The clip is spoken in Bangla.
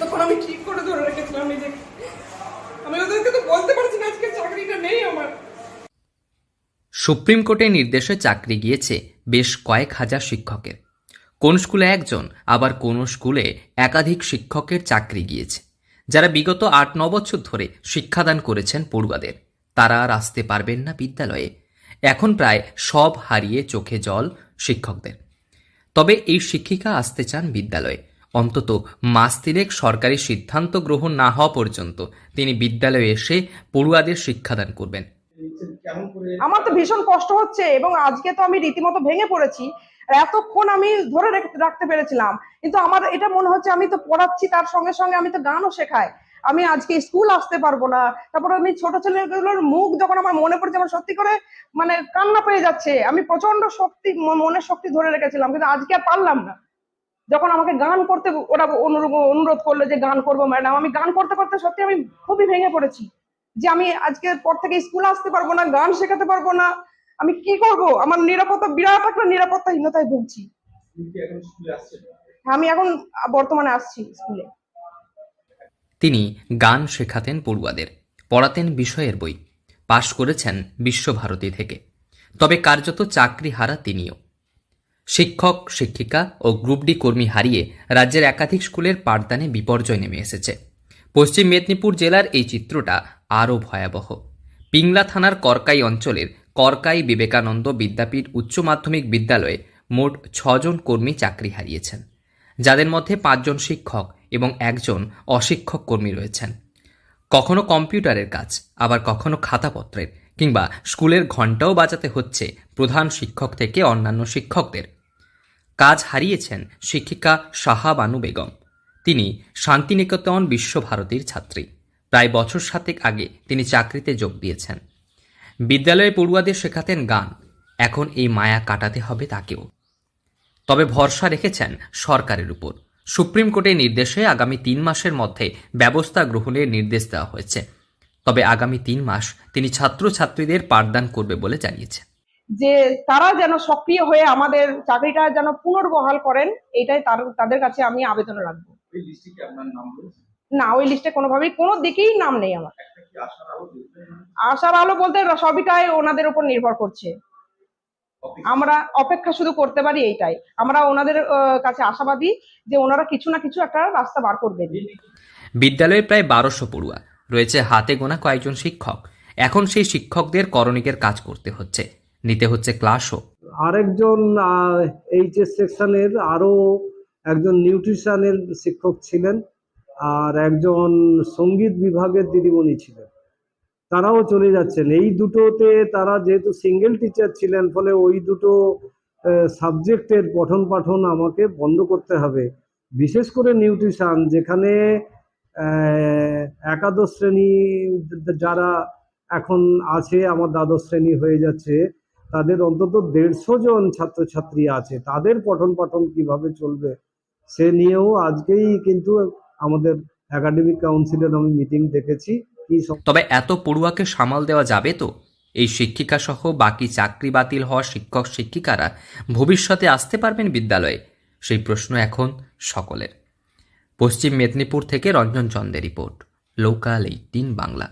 তখন আমি ঠিক করে ধরে রেখেছিলাম নিজেকে। আমি ওদেরকে তো বলতে পারছি না আজকে চাকরিটা নেই আমার। সুপ্রিম কোর্টের নির্দেশে চাকরি গিয়েছে বেশ কয়েক হাজার শিক্ষকের। কোন স্কুলে একজন, আবার কোন স্কুলে একাধিক শিক্ষকের চাকরি গিয়েছে। যারা বিগত ৮-৯ বছর ধরে শিক্ষাদান করেছেন পড়ুয়াদের, তারা আর আসতে পারবেন না বিদ্যালয়ে। এখন প্রায় সব হারিয়ে চোখে জল শিক্ষকদের। তবে এই শিক্ষিকা আসতে চান বিদ্যালয়ে। অন্তত মাস তিনেক সরকারি সিদ্ধান্ত গ্রহণ না হওয়া পর্যন্ত তিনি বিদ্যালয়ে এসে পড়ুয়াদের শিক্ষাদান করবেন। আমার তো ভীষণ কষ্ট হচ্ছে এবং আজকে তো আমি রীতিমতো ভেঙে পড়েছি। আর এতক্ষণ আমি ধরে রাখতে পেরেছিলাম, কিন্তু আমার এটা মনে হচ্ছে আমি তো পড়াচ্ছি, তার সঙ্গে সঙ্গে আমি তো গানও শেখাই। আমি আজকে স্কুল আসতে পারবো না। তারপরে আমি ছোট ছেলেগুলোর মুখ যখন আমার মনে পড়ছে, আমার সত্যি করে মানে কান্না পেয়ে যাচ্ছে। আমি প্রচন্ড শক্তি, মনের শক্তি ধরে রেখেছিলাম, কিন্তু আজকে আর পারলাম না। যখন আমাকে গান করতে ওরা অনুরোধ করলো যে গান করবো ম্যাডাম, আমি গান করতে করতে সত্যি আমি খুবই ভেঙে পড়েছি যে আমি আজকের পর থেকে স্কুল আসতে পারবো না, গান শেখাতে পারবো না। আমি কি করব? আমার নিরাপত্তা, বিরাট একটা নিরাপত্তাহীনতায় ভুগছি। আমি এখন বর্তমানে আসছি স্কুলে। তিনি গান শেখাতেন পড়ুয়াদের, পড়াতেন বিষয়ের বই, পাশ করেছেন বিশ্বভারতী থেকে। তবে কার্যত চাকরি হারা তিনিও। শিক্ষক, শিক্ষিকা ও গ্রুপ ডি কর্মী হারিয়ে রাজ্যের একাধিক স্কুলের পাঠদানে বিপর্যয় নেমে এসেছে। পশ্চিম মেদিনীপুর জেলার এই চিত্রটা আরও ভয়াবহ। পিংলা থানার করকাই অঞ্চলের করকাই বিবেকানন্দ বিদ্যাপীঠ উচ্চ মাধ্যমিক বিদ্যালয়ে মোট ৬ জন কর্মী চাকরি হারিয়েছেন, যাদের মধ্যে ৫ জন শিক্ষক এবং ১ জন অশিক্ষক কর্মী রয়েছেন। কখনো কম্পিউটারের কাজ, আবার কখনো খাতাপত্রের কিংবা স্কুলের ঘণ্টাও বাজাতে হচ্ছে প্রধান শিক্ষক থেকে অন্যান্য শিক্ষকদের। কাজ হারিয়েছেন শিক্ষিকা সাহা বানু বেগম। তিনি শান্তিনিকেতন বিশ্বভারতীর ছাত্রী। প্রায় বছর ৭ আগে তিনি চাকরিতে যোগ দিয়েছেন। বিদ্যালয়ে পড়ুয়াদের শেখাতেন গান। এখন এই মায়া কাটাতে হবে তাকেও। তবে ভরসা রেখেছেন সরকারের উপর। সুপ্রিম কোর্টের নির্দেশে আগামী ৩ মাসের মধ্যে ব্যবস্থা গ্রহণের নির্দেশ দেওয়া হয়েছে। তবে আগামী ৩ মাস তিনি ছাত্রছাত্রীদের পাঠদান করবে বলে জানিয়েছে। যে তারা যেন সক্রিয় হয়ে আমাদের চাকরিটা যেন পুনর্বহাল করেন, এটাই তাদের কাছে আমি আবেদন রাখবো। না, ওই লিস্টে কোনোভাবেই কোনো দিকেই নাম নেই আমার। আশার আলো বলতে সবইটাই ওনাদের উপর নির্ভর করছে। আমরা অপেক্ষা শুধু করতে পারি, এইটাই। আমরা ওনাদের কাছে আশাবাদী যে ওনারা কিছু না কিছু একটা রাস্তা বার করবেন। বিদ্যালয়ে প্রায় ১২০০ পড়ুয়া রয়েছে, হাতে গোনা কয়েকজন শিক্ষক। এখন সেই শিক্ষকদের করণিকের কাজ করতে হচ্ছে, নিতে হচ্ছে ক্লাসও। আরেকজন এইচএস সেকশনের আরো একজন নিউট্রিশনের শিক্ষক ছিলেন, আর একজন সঙ্গীত বিভাগের দিদিমণি ছিলেন। তারাও চলে যাচ্ছেন। এই দুটোতে তারা যেহেতু সিঙ্গেল টিচার ছিলেন, ফলে ওই দুটো সাবজেক্টের পঠন পাঠন আমাকে বন্ধ করতে হবে। বিশেষ করে নিউট্রিশন, যেখানে একাদশ শ্রেণী যারা এখন আছে, আমার দ্বাদশ শ্রেণী হয়ে যাচ্ছে, তাদের অন্তত ১৫০ জন ছাত্রছাত্রী আছে। তাদের পঠন পাঠন কিভাবে চলবে সে নিয়েও আজকেই কিন্তু আমাদের একাডেমিক কাউন্সিলের আমি মিটিং দেখেছি। তবে এত পড়ুয়াকে সামাল দেওয়া যাবে তো? এই শিক্ষিকা সহ বাকি চাকরি বাতিল হওয়া শিক্ষক শিক্ষিকারা ভবিষ্যতে আসতে পারবেন বিদ্যালয়ে? সেই প্রশ্ন এখন সকলের। পশ্চিম মেদিনীপুর থেকে রঞ্জন চন্দের রিপোর্ট, লোকাল 18 বাংলা।